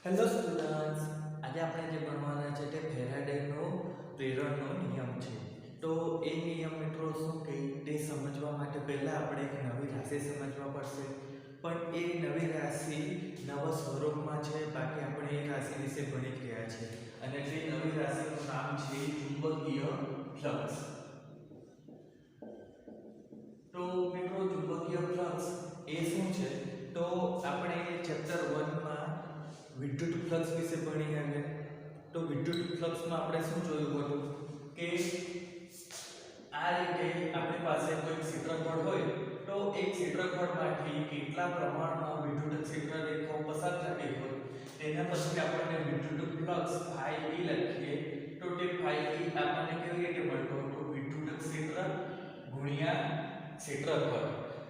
Hello students, આજે આપણે જે ભણવાના છે તે ફેરાડેનો પ્રેરણનો નિયમ છે. તો એ નિયમ મિત્રો શું કહે તે સમજવા માટે પહેલાં આપણે એક નવી રાશિ સમજવા પડશે. પણ એ નવી રાશિ નવા સ્વરૂપમાં છે, બાકી આપણે એ રાશિ વિશે ભણી જ ગયા છે. અને તે નવી રાશિનું નામ છે ચુંબકીય ફ્લક્સ. તો મિત્રો ચુંબકીય ફ્લક્સ એ શું છે? તો આપણે ચેપ્ટર 1 માં વિદ્યુત ફ્લક્સ વિશે ભણી ગયા. તો વિદ્યુત ફ્લક્સમાં આપણે શું જોયું હતું કે આ રીતે આપણી પાસે કોઈ ક્ષેત્રફળ હોય તો એક ક્ષેત્રફળમાંથી કેટલા પ્રમાણમાં વિદ્યુત ક્ષેત્ર રેખાઓ પસાર થતી હોય તેના પછી આપણને વિદ્યુત ફ્લક્સ phi e લખીએ તો તે phi e આપણને કેવી રીતે મળતો હતો? વિદ્યુત ક્ષેત્ર ગુણ્યા ક્ષેત્રફળ,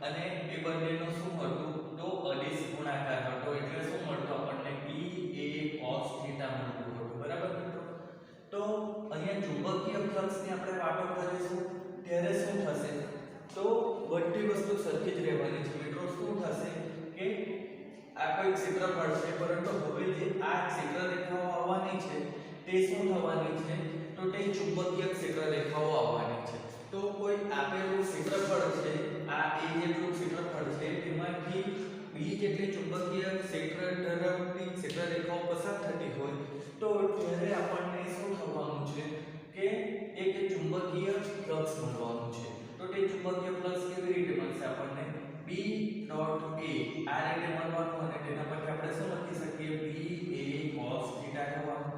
અને એ બંનેનું શું હતું? તો અદિશ ગુણાકાર હતો. એટલે શું મળતું આપણને? E a cos θ મળતું હતું. બરાબર મિત્રો? તો અહીંયા ચુંબકીય ફ્લક્સની આપણે વાતો કરીશું ત્યારે શું થશે? તો બધી વસ્તુ સરખી જ રહેવાની છે મિત્રો. શું થશે કે આ કોઈ ક્ષેત્રફળ છે, પરંતુ હવે જે આ ક્ષેત્ર રેખાઓ આવવાની છે તે શું થવાની છે? તો તે ચુંબકીય ક્ષેત્ર રેખાઓ આવવાની છે. તો કોઈ આપેલું ક્ષેત્રફળ છે, આ a જેટલું ક્ષેત્રફળ છે, તેમાંથી b જેટલી ચુંબકીય ક્ષેત્ર ધરાવતી ક્ષેત્ર રેખાઓ પસાર થતી હોય તો ત્યારે આપણને શું થવાનું છે કે એક ચુંબકીય ફ્લક્સ મળવાનું છે. તો તે ચુંબકીય ફ્લક્સ કેવી રીતે મળશે આપણને? B ડોટ a આ રીતે મળવાનું, અને તેના પરથી આપણે શું લખી શકીએ? B a cos θ થવાનું.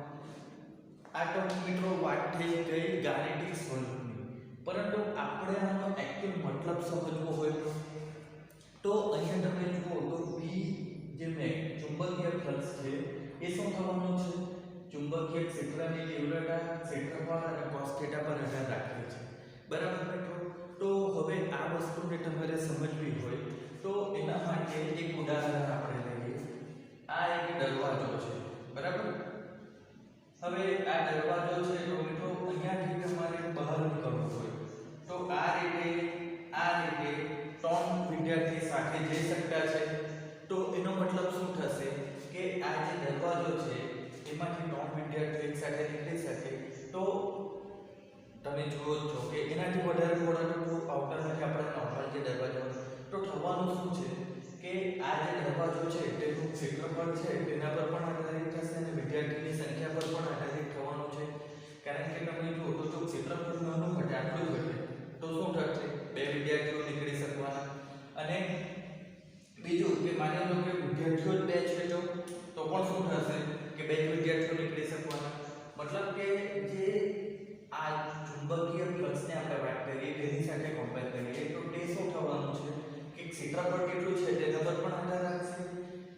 આ તો મિત્રો વાત થઈ ગઈ ગાણિતિક સ્વરૂપની, પરંતુ આપણે આનો એકચ્યુઅલ મતલબ સમજવો હોય તો અહીંયા તમે જુઓ તો B જે મેં ચુંબકીય ફ્લક્સ છે એ શું થવાનું છે? ચુંબકીય ક્ષેત્રની તીવ્રતા, ક્ષેત્રફળ અને cos θ પર આધાર રાખે છે. બરાબર મિત્રો? તો હવે આ વસ્તુને તમારે સમજવી હોય તો એના માટે એક ઉદાહરણ આપણે લઈએ. આ એક દરવાજો છે. બરાબર? હવે આ દરવાજો છે તો મિત્રો અહીંયાથી તમારે બહાર નીકળવું હોય તો આ રીતે 3 વિદ્યાર્થી સાથે જઈ શકતા છે. તો એનો મતલબ શું થશે કે આ જે દરવાજો છે એમાંથી 3 વિદ્યાર્થીઓ એક સાથે નીકળી શકે. તો તમે જુઓ છો કે એનાથી વધારે મોડું તો આવતા નથી આપણે નોર્મલ જે દરવાજો. તો થવાનું શું છે કે આ જે દરવાજો છે તેનું ક્ષેત્રફળ છે તેના પર પણ આધારિત થશે અને વિદ્યાર્થીની સંખ્યા પર પણ આધારિત થવાનું છે. કારણ કે તમે જુઓ તો જો ક્ષેત્રફળ નાનું ઘટે, આટલું ઘટે તો શું થશે? 2 વિદ્યાર્થીઓ નીકળી શકવાના. અને બીજું કે માની લો કે વિદ્યાર્થીઓ જ 2 છે તો પણ શું થશે કે 2 વિદ્યાર્થીઓ નીકળી શકવાના. મતલબ કે જે આ ચુંબકીય ફ્લક્સને આપણે વાત કરીએ તેની સાથે કમ્પેર કરીએ તો તે શું થવાનું છે કે ક્ષેત્રફળ કેટલું છે તેના પર પણ આધાર રાખશે.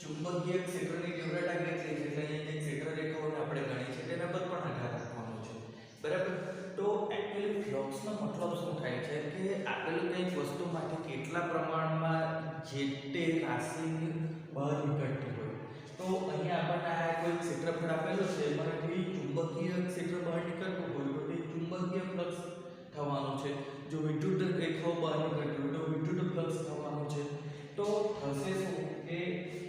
ચુંબકીય ક્ષેત્રની તીવ્રતા કેટલી છે એટલે અહીંયા જે ક્ષેત્ર રેખાઓને આપણે ગણી છે તેના પર પણ આધાર રાખવાનો છે. બરાબર? તો એકચ્યુઅલી ફ્લક્સનો મતલબ શું થાય છે કે આપેલું કંઈક વસ્તુમાંથી કેટલા પ્રમાણમાં જે તે રાશિની બહાર નીકળતી હોય. તો અહીંયા આપણને આ કોઈ ક્ષેત્રફળ આપેલું છે, એમાંથી ચુંબકીય ક્ષેત્ર બહાર નીકળતું હોય તો તે ચુંબકીય ફ્લક્સ થવાનું છે. જો વિદ્યુત રેખાઓ બહાર નીકળતી હોય તો વિદ્યુત ફ્લક્સ થવાનું છે. તો થશે શું કે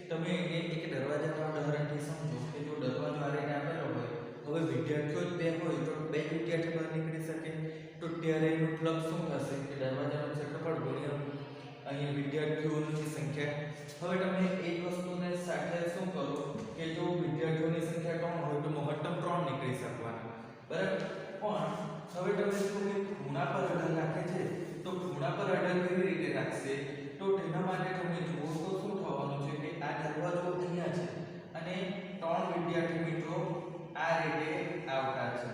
તમે એક દરવાજાના ઉદાહરણથી સમજો કે જો દરવાજો આ રીતે આપેલો હોય, હવે વિદ્યાર્થીઓ જ 2 હોય તો 2 વિદ્યાર્થીઓ બહાર નીકળી શકે. તો ત્યારે એનું ફ્લક્સ શું થશે કે દરવાજાનું ક્ષેત્રફળ ગુણ્યા અહીંયા વિદ્યાર્થીઓની સંખ્યા. હવે તમે એક વસ્તુને સાથે શું કરો કે જો વિદ્યાર્થીઓની સંખ્યા 3 હોય તો મહત્તમ 3 નીકળી શકવાના. બરાબર? પણ હવે તમે જો કે ખૂણા પર આધાર રાખે છે તો ખૂણા પર આધાર કેવી રીતે રાખશે? તો તેના માટે તમે જુઓ તો શું થવાનું છે કે આ દરવાજો અહીંયા છે અને 3 વિદ્યાર્થી મિત્રો આ રીતે આવતા છે.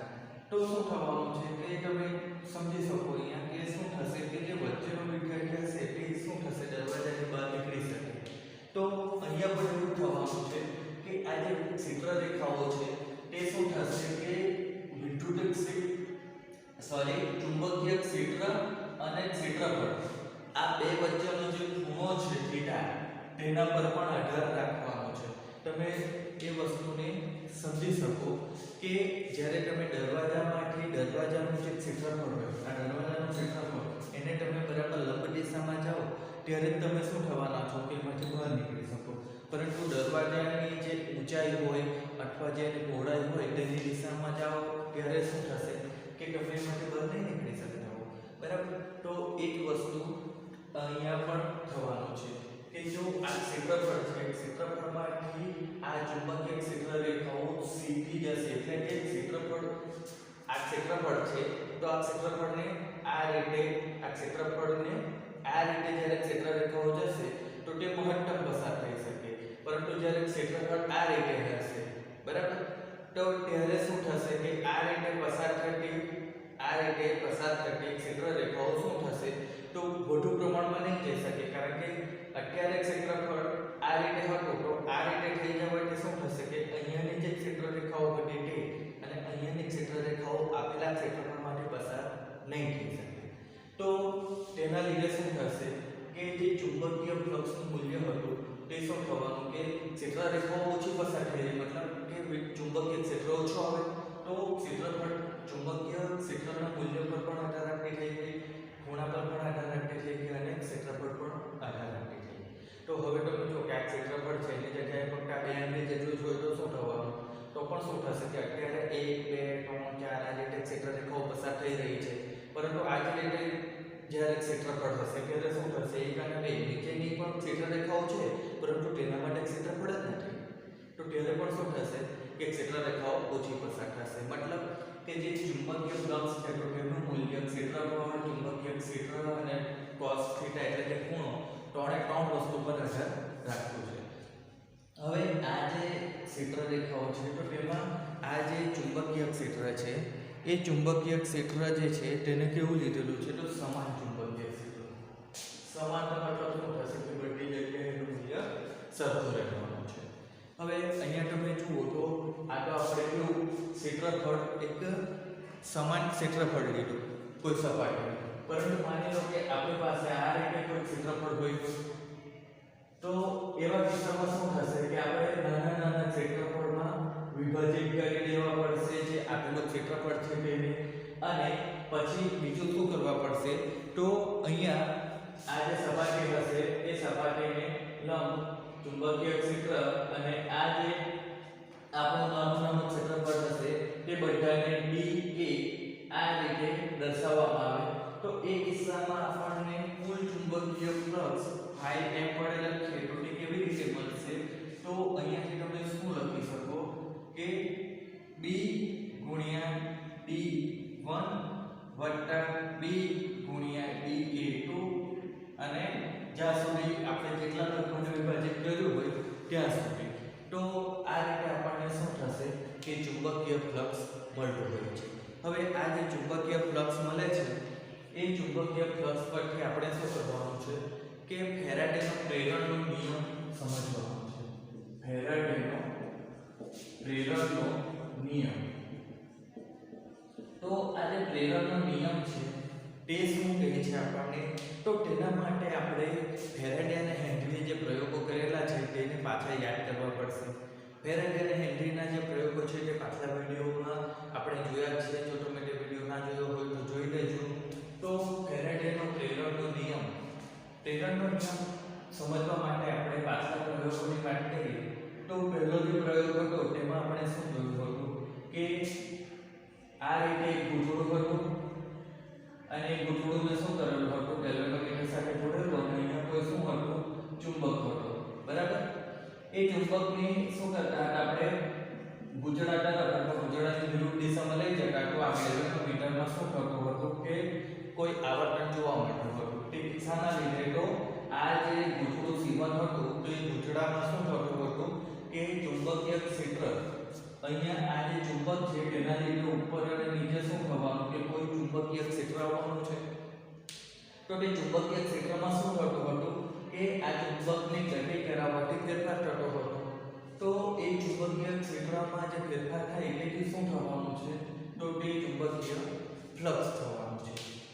તો શું થવાનું છે કે તમે સમજી શકો અહીંયા કે શું થશે કે જે વચ્ચેનો વિદ્યાર્થી હશે તે શું થશે? દરવાજાની બહાર નીકળી શકે. તો અહીંયા પણ એવું થવાનું છે કે આ જે ક્ષેત્ર રેખાઓ છે તે શું થશે કે ચુંબકીય ક્ષેત્ર અને ક્ષેત્રફળ આ બે વચ્ચેનો જે ખૂણો છે થીટા તેના પર પણ આધાર રાખવાનો છે. તમે એ વસ્તુને સમજી શકો કે જ્યારે તમે દરવાજાનું જે ક્ષેત્રફળ હોય, આ દરવાજાનું ક્ષેત્રફળ એને તમે બરાબર લંબ દિશામાં જાઓ ત્યારે તમે શું થવાના છો કે એમાંથી બહાર નીકળી શકો. પરંતુ દરવાજાની જે ઊંચાઈ હોય અથવા જે પહોળાઈ હોય તેની દિશામાં જાઓ ત્યારે શું થશે કે તમે એમાંથી બહાર નહીં નીકળી શકતા હો, બરાબર. તો એક વસ્તુ અહીંયા પણ થવાનું છે કે જો આ ક્ષેત્રફળ છે, ક્ષેત્રફળમાંથી આ ચુંબકીય ક્ષેત્ર રેખાઓ સીધી જશે, એટલે કે ક્ષેત્રફળ આ ક્ષેત્રફળ છે તો આ ક્ષેત્રફળને આ રીતે જ્યારે ક્ષેત્ર રેખાઓ જશે તો તે મહત્તમ પસાર થઈ શકે, પરંતુ જ્યારે ક્ષેત્રફળ આ રીતે હશે, બરાબર, તો ત્યારે શું થશે કે આ રીતે પસાર થતી ક્ષેત્ર રેખાઓ શું થશે તો વધુ પ્રમાણમાં નહીં જઈ શકે, કારણ કે અત્યારે ક્ષેત્રફળ આ રીતે હતું તો આ રીતે થઈ જવાથી શું થશે કે અહીંયાની જે ક્ષેત્ર રેખાઓ હતી તે અને અહીંયાની ક્ષેત્ર રેખાઓ આપેલા ક્ષેત્રફળમાંથી પસાર નહીં થઈ શકે. તો તેના લીધે શું થશે કે જે ચુંબકીય ફ્લક્સનું મૂલ્ય હતું તે શું થવાનું કે ક્ષેત્ર રેખાઓ ઓછી પસાર થઈ રહી, મતલબ કે ચુંબકીય ક્ષેત્ર ઓછો આવે તો ક્ષેત્રફળ ચુંબકીય ક્ષેત્રના મૂલ્ય પર પણ આધાર રાખતી થઈ ગઈ, ખૂણા પર પણ આધાર રાખતી થઈ ગઈ અને ક્ષેત્રફળ પણ આધાર રાખતી થઈ ગઈ. તો હવે તમે જો કે આ ક્ષેત્રફળ છે એની જગ્યાએ ફક્ત આ બે આંગળી જેટલું જોઈએ તો શું થવાનું, તો પણ શું થશે કે અત્યારે 1 2 3 4 આ રીતે ક્ષેત્ર રેખાઓ પસાર થઈ રહી છે, પરંતુ આ જ રીતે જ્યારે ક્ષેત્રફળ હશે ત્યારે શું થશે 1 અને 2 નીચેની પણ ક્ષેત્ર રેખાઓ છે પરંતુ તેના માટે ક્ષેત્રફળ જ નથી, તો ત્યારે પણ શું થશે કે ક્ષેત્ર રેખાઓ ઓછી પસાર થશે, મતલબ કે જે ચુંબકીય ફ્લક્સ છે તો તેનું મૂલ્ય ક્ષેત્રફળ, ચુંબકીય ક્ષેત્ર અને cos થીટા એટલે કે ખૂણો ત્રણે ત્રણ વસ્તુ પર આધાર રાખતું છે. હવે આ જે ક્ષેત્ર રેખાઓ છે તો તેમાં આ જે ચુંબકીય ક્ષેત્ર છે એ ચુંબકીય ક્ષેત્ર જે છે તેને કેવું લીધેલું છે તો સમાન ચુંબકીય ક્ષેત્ર, સમાનતા મતલબ શું થશે કે બધી જગ્યાએ એનું મૂલ્ય સરખું રહેવાનું છે. હવે અહીંયા તમે જુઓ તો આ તો આપણે કેવું ક્ષેત્રફળ એક સમાન ક્ષેત્રફળ લીધું કોઈ સપાટી, પરંતુ માની લો કે આપણી પાસે આ રીતે કોઈ ક્ષેત્રફળ હોય તો એવા કિસ્સામાં શું થશે કે આપણે નાના નાના ક્ષેત્રફળમાં વિભાજિત કરી દેવા પડશે જે આપેલું ક્ષેત્રફળ છે તેને, અને પછી બીજું શું કરવા પડશે તો અહીંયા આ જે સપાટી હશે એ સપાટીને લંબ ચુંબકીય ક્ષેત્ર અને આ જે આપણું નાનું ક્ષેત્રફળ હશે તે બધાને dA આ રીતે દર્શાવવામાં આવે, તો એ કિસ્સામાં આપણને કુલ ચુંબકીય ફ્લક્સ phi m વડે લખીએ તો તે કેવી રીતે મળશે, તો અહીંયાથી તમે શું લખી શકો કે B ગુણ્યા D1 વત્તા B ગુણ્યા DA2 અને જ્યાં સુધી આપણે જેટલા લંબને વિભાજિત કર્યું હોય ત્યાં સુધી. તો આ રીતે આપણને શું થશે કે ચુંબકીય ફ્લક્સ મળતું હોય છે. હવે આ જે ચુંબકીય ફ્લક્સ મળે છે એ ચુંબકીય ફ્લક્સ પરથી આપણે શું કરવાનું છે કે ફેરાડેનો પ્રેરણનો નિયમ સમજવાનો છે. ફેરાડેનો પ્રેરણનો નિયમ, તો આ જે પ્રેરણનો નિયમ છે તે શું કહે છે આપણને, તો તેના માટે આપણે ફેરાડે અને હેનરીએ જે પ્રયોગો કરેલા છે તેને પાછા યાદ કરવા પડશે. ફેરાડે અને હેનરીના જે પ્રયોગો છે તે પાછલા વિડીયોમાં આપણે જોયા છે, જો તમે તે વિડીયો ના જોયો હોય તો જોઈ લેજો. તો ફેરાડેનો પ્રેરણનો નિયમ સમજવા માટે આપણે પાછલા પ્રયોગોની વાત કરીએ તો પહેલો જે પ્રયોગ હતો તેમાં આપણે શું જોયું હતું કે આ રીતે એક ગૂંચળું હતું અને ગૂંચળુંને શું કરેલું હતું ગેલ્વેનોમીટર સાથે જોડેલું અને અહીંયા કોઈ શું હતું ચુંબક હતો, બરાબર. એ ચુંબકની શું કરતા હતા આપણે ગૂંચળાતા હતા તો ગૂંચળાની વિરુદ્ધ દિશામાં લઈ જતા તો આ ગેલ્વેનોમીટરમાં શું થતું હતું કે કોઈ આવર્તન જોવા મળતું હતું. તે કિસ્સાના લીધે તો આ જે ગૂંચળું C1 હતું તો એ ગૂંચળામાં શું થતું હતું કે ચુંબકીય ક્ષેત્ર અહીંયા આ જે ચુંબક છે તેના લીધે ઉપર અને નીચે શું થવાનું કે કોઈ ચુંબકીય ક્ષેત્ર આવવાનું છે. તો તે ચુંબકીય ક્ષેત્રમાં શું થતું હતું કે આ ચુંબકની ગતિ કરાવવાથી ફેરફાર થતો હતો. તો એ ચુંબકીય ક્ષેત્રમાં જે ફેરફાર થાય તેથી શું થવાનું છે તો તે ચુંબકીય ફ્લક્સ થવાનું છે.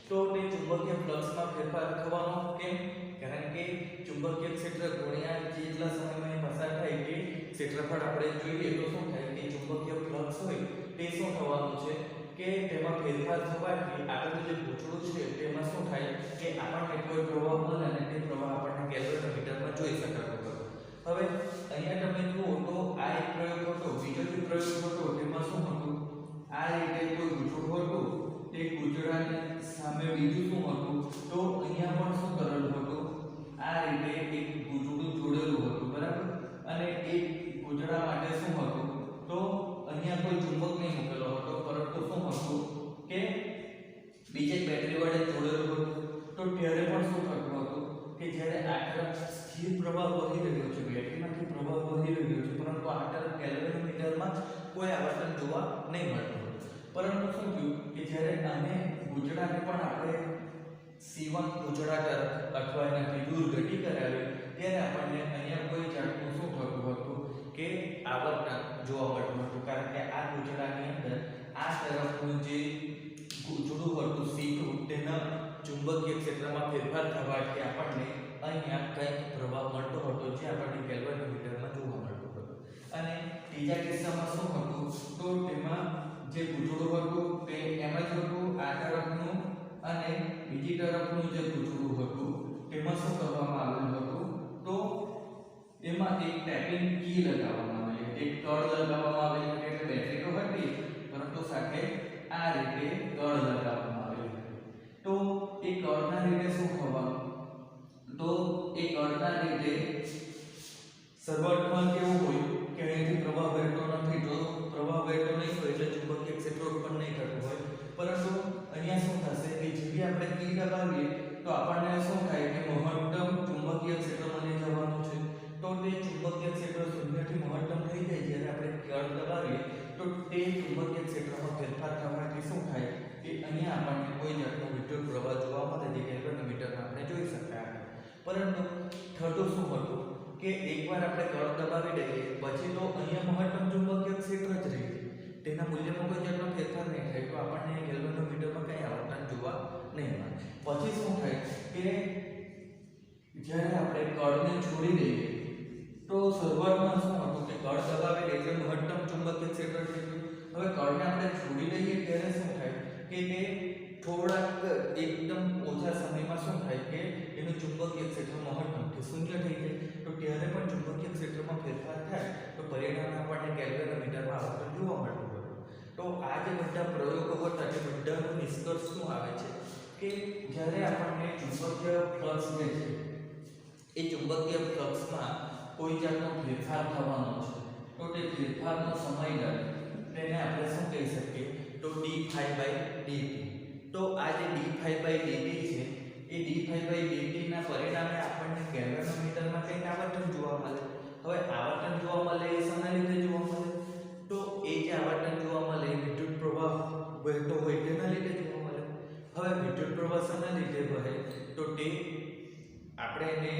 તો તે ચુંબકીય ફ્લક્સમાં ફેરફાર થવાનો કેમ, કારણ કે ચુંબકીય ક્ષેત્ર ગુણ્યા જેટલા સમયમાં પસાર થાય તે ક્ષેત્રફળ આપણે જોઈએ તો શું થાય કે ચુંબકીય ફ્લક્સ હોય તે શું થવાનું છે કે તેમાં ફેરફાર થવાથી આપણું જે ગૂંચળું છે તેમાં શું થાય કે આપણને કોઈ પ્રવાહ મળે અને તે પ્રવાહ આપણને ગેલ્વેનોમીટરમાં જોઈ શકાતો હતો. હવે અહીંયા તમે જુઓ તો આ આ રીતે કોઈ ગુજરું હતું તે ગુજરાની સામે બીજું શું હતું તો અહીંયા પણ શું કરેલું હતું આ રીતે એક ગુજરું જોડેલું હતું બરાબર અને એક ગુજરા માટે શું હતું તો અહીંયા કોઈ ચુંબક નહીં મૂકેલો હતો પરંતુ શું હતું કે બીજે બેટરી વડે જોડેલું હતું તો ત્યારે પણ શું થતું હતું કે જ્યારે આ તરફ સ્થિર પ્રવાહ વહી રહ્યો છે બેટરીમાંથી પ્રવાહ વહી રહ્યો છે પરંતુ આ તરફ કેલ્વિનોમીટરમાં કોઈ આવર્તન જોવા નહીં મળતું પરંતુ શું થયું કે જ્યારે આને ગુજરાને પણ આપણે C1 ગુજરા તરફ અથવા એનાથી દૂર ગતિ કરાવી ત્યારે આપણને અહીંયા કોઈ જાતનું શું થતું હતું કે આવર્તન જોવા મળતું હતું કારણ કે આ ગુજરાની અંદર આ તરફનું જે ગુજરું હતું C2 તેના ચુંબકીય ક્ષેત્રમાં ફેરફાર થવાથી આપણને અહીંયા કંઈક પ્રવાહ મળતો હતો જે આપણને કેલ્વિનોમીટરમાં જોવા મળતો હતો અને ત્રીજા કિસ્સામાં શું હતું તો તેમાં જે ગુજરું હતું તે એમ જ હતું આ તરફનું અને બીજી તરફનું જે ગુજરું હતું તેમાં શું કરવામાં આવેલું હતું તો એમાં એક ટેપિંગ કી લગાવવામાં આવેલી એક કળ લગાવવામાં આવેલી એટલે બેટરી તો હતી પરંતુ સાથે આ રીતે કળ લગાવવામાં આવેલી તો એ કળના લીધે શું થવાનું તો એ કળના લીધે શરૂઆતમાં કેવું હોય કે અહીંથી પ્રવાહ વહેતો નથી તો પ્રવાહ વહેતો નહીં હોય એટલે ચુંબકીય ક્ષેત્ર ઉત્પન્ન નહીં થતું હોય પરંતુ અહીંયા શું થશે કે જેવી આપણે કી દબાવીએ તો આપણને શું થાય કે મહત્તમ ચુંબકીય ક્ષેત્રમાં લઈ જવાનું છે તો તે ચુંબકીય ક્ષેત્ર શૂન્યથી મહત્તમ થઈ જાય જ્યારે આપણે કળ દબાવીએ તો તે ચુંબકીય ક્ષેત્રમાં ફેરફાર થવાથી શું થાય કે અહીંયા આપણને કોઈ જાતનો વિદ્યુત પ્રવાહ જોવા મળે જે કેલ્વિનોમીટરમાં આપણે જોઈ શકતા પરંતુ થતું શું હતું કે એકવાર આપણે કળ દબાવી દઈએ પછી તો અહીંયા મહત્તમ ચુંબકીય ક્ષેત્ર જ રહે તેના મૂલ્યમાં કોઈ જાતનો ફેરફાર નહીં થાય તો આપણને કેલ્વિનોમીટરમાં કંઈ આવર્તન જોવા નહીં મળે પછી શું થાય કે જ્યારે આપણે કળને છોડી દઈએ તો શરૂઆતમાં શું હતું કે કળ દબાવી દઈએ એટલે મહત્તમ ચુંબકીય ક્ષેત્ર થઈ ગયું હવે કળને આપણે છોડી દઈએ ત્યારે શું થાય કે તે થોડાક એકદમ ઓછા સમયમાં શું થાય કે એનું ચુંબકીય ક્ષેત્ર મહત્તમથી શૂન્ય થઈ જાય તો ત્યારે પણ ચુંબકીય ક્ષેત્રમાં ફેરફાર થાય તો પરિણામે આપણને કેલ્વિનોમીટરમાં આવર્તન જોવા મળતું હતું તો આ જે બધા પ્રયોગો હતા તે બધાનો નિષ્કર્ષ શું આવે છે કે જ્યારે આપણને ચુંબકીય ફ્લક્સ જે છે એ ચુંબકીય ફ્લક્સમાં કોઈ જાતનો ફેરફાર થવાનો છે તો તે ફેરફારનો સમયગાળો તેને આપણે શું કહી શકીએ તો d∅dt તો આ જે d∅ dt છે એ d∅dt ના પરિણામે આપણને કેલ્વિનોમીટરમાં કંઈક આવર્તન જોવા મળે હવે આવર્તન જોવા મળે એ શેના લીધે જોવા મળે તો એ જે આવર્તન જોવા મળે એ વિદ્યુત પ્રવાહ વહેતો હોય તેના લીધે જોવા મળે હવે વિદ્યુત પ્રવાહ શેના લીધે વહે તો તે આપણે એને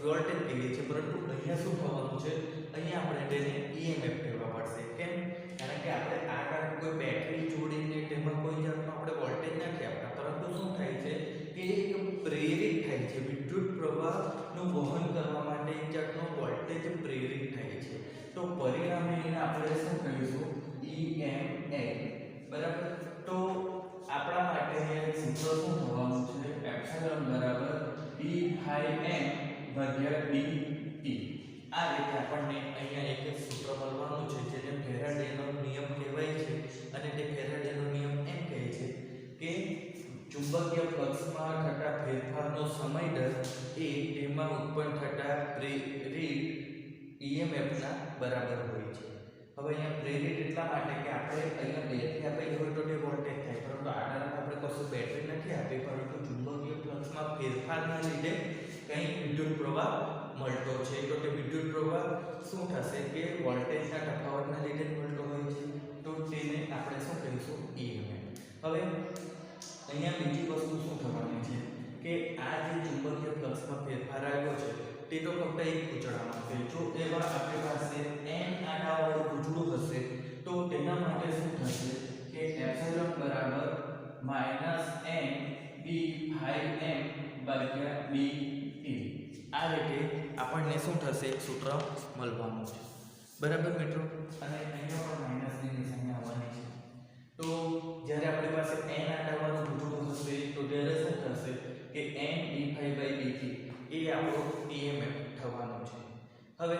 વોલ્ટેજ કહીએ છીએ પરંતુ અહીંયા શું થવાનું છે અહીંયા આપણે તેને EMF કહેવા પડશે કેમ કારણ કે આપણે આ કારણ કોઈ બેટરી જોડીને તેમાં કોઈ જાતનો આપણે વોલ્ટેજ નથી આપતા પરંતુ શું થાય છે કે એક પ્રેરિત થાય છે વિદ્યુત પ્રવાહનું વહન કરવા માટે એક જાતનો વોલ્ટેજ પ્રેરિત થાય છે તો પરિણામે એને આપણે શું કહીશું EMF બરાબર તો આપણા માટે એક સૂત્ર શું થવાનું છે એપ્સિલોન બરાબર d∅m/dt આ રીતે આપણને અહીંયા એક સૂત્ર મળવાનું છે જેને ફેરાડેનો નિયમ કહેવાય છે અને તે ફેરાડેનો નિયમ એમ કહે છે કે ચુંબકીય ફ્લક્સમાં થતા ફેરફારનો સમય દર એ તેમાં ઉત્પન્ન થતા પ્રેરિત EMF ના બરાબર હોય છે હવે અહીંયા પ્રેરિત એટલા માટે કે આપણે અહીંયા બેટરી આપેલી હોય તો તે વોલ્ટેજ થાય પરંતુ આ તરફ આપણે કશું બેટરી નથી આપી પરંતુ ચુંબકીય ફ્લક્સમાં ફેરફારના લીધે કંઈ વિદ્યુત પ્રવાહ મળતો છે તો તે વિદ્યુત પ્રવાહ શું થશે કે વોલ્ટેજના તફાવતના લીધે મળતો હોય છે તો તેને આપણે શું કહીશું EMF હવે અહીંયા બીજી વસ્તુ શું થવાની છે કે આ જે ચુંબકીય ફ્લક્સમાં ફેરફાર આવ્યો છે તે તો ફક્ત એક ગુચડામાં છે જો એવા આપણી પાસે n આડાવાળું ગુચડું હશે તો તેના માટે શું થશે કે એપ્સિલોન બરાબર -n d∅m/dt આ રીતે આપણને શું થશે એક સૂત્ર મળવાનું છે બરાબર મિત્રો અને અહીંયા પણ માઈનસની નિશાની આવવાની છે તો જ્યારે આપણી પાસે n આડાવાળું ગુચડું હશે તો ત્યારે શું થશે કે n d∅dt એ આપણો EMF થવાનો છે હવે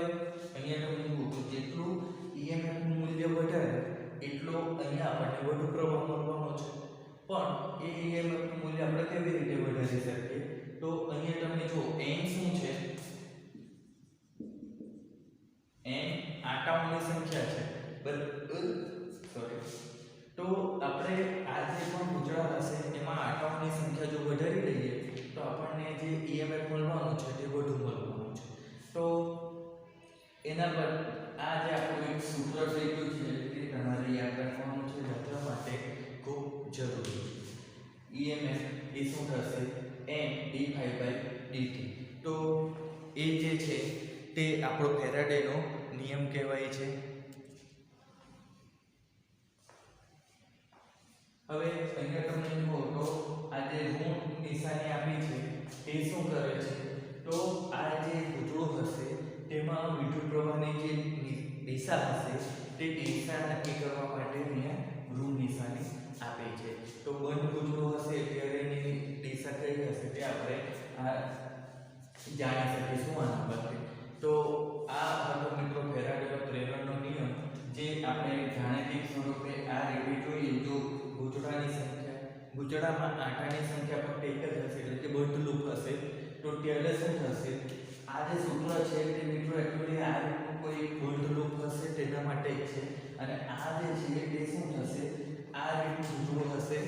અહીંયા તમને જેટલું EMF નું મૂલ્ય વધારે એટલો અહીંયા આપણને વધુ પ્રવાહ મળવાનો છે, પણ એ EMF નું મૂલ્ય આપણે કેવી રીતે વધારી શકીએ? તો અહીંયા તમને જો n શું છે? n આટાઓની સંખ્યા છે, બરાબર? સોરી. તો આપણે આ જે પણ ગુચળા હશે એમાં આટાઓની સંખ્યા જો વધારી દઈએ તો આપણને જે EMF મળવાનું છે તે વધુ મળવાનું છે. તો એના પર આ જે આપણું એક સૂત્ર થઈ ગયું છે તે તમારે યાદ રાખવાનું છે લખવા માટે ખૂબ જરૂરી. EMF એ શું થશે? n dϕ/dt. તો એ જે છે તે આપણો ફેરાડેનો નિયમ કહેવાય છે. હવે અહીંયા તમને જુઓ તો આ જે ઋણ નિશાની આપી છે તે શું કરે છે? તો આ જે ગુચળો હશે તેમાં વિદ્યુત પ્રવાહની જે દિશા હશે તે દિશા નક્કી કરવા માટે અહીંયા ઋણ નિશાની આપી છે. તો બંધ ગુચળો હશે ત્યારે એની દિશા કઈ હશે તે આપણે જાણી શકીશું આના પરથી. તો આ હતો મિત્રો ફેરાડેનો પ્રેરણનો નિયમ, જે આપણે ગાણિતિક સ્વરૂપે આ રીતે જોઈએ. જો ગુચળામાં આટાની સંખ્યા ફક્ત એક જ હશે એટલે કે બંધ લૂપ હશે તો ત્યારે શું થશે? આ જે સૂત્ર છે તે મિત્રો એકચ્યુઅલી આ રીતનું કોઈ બંધ લૂપ હશે તેના માટે છે, અને આ જે છે તે શું થશે? આ રીતનું ગુચળો હશે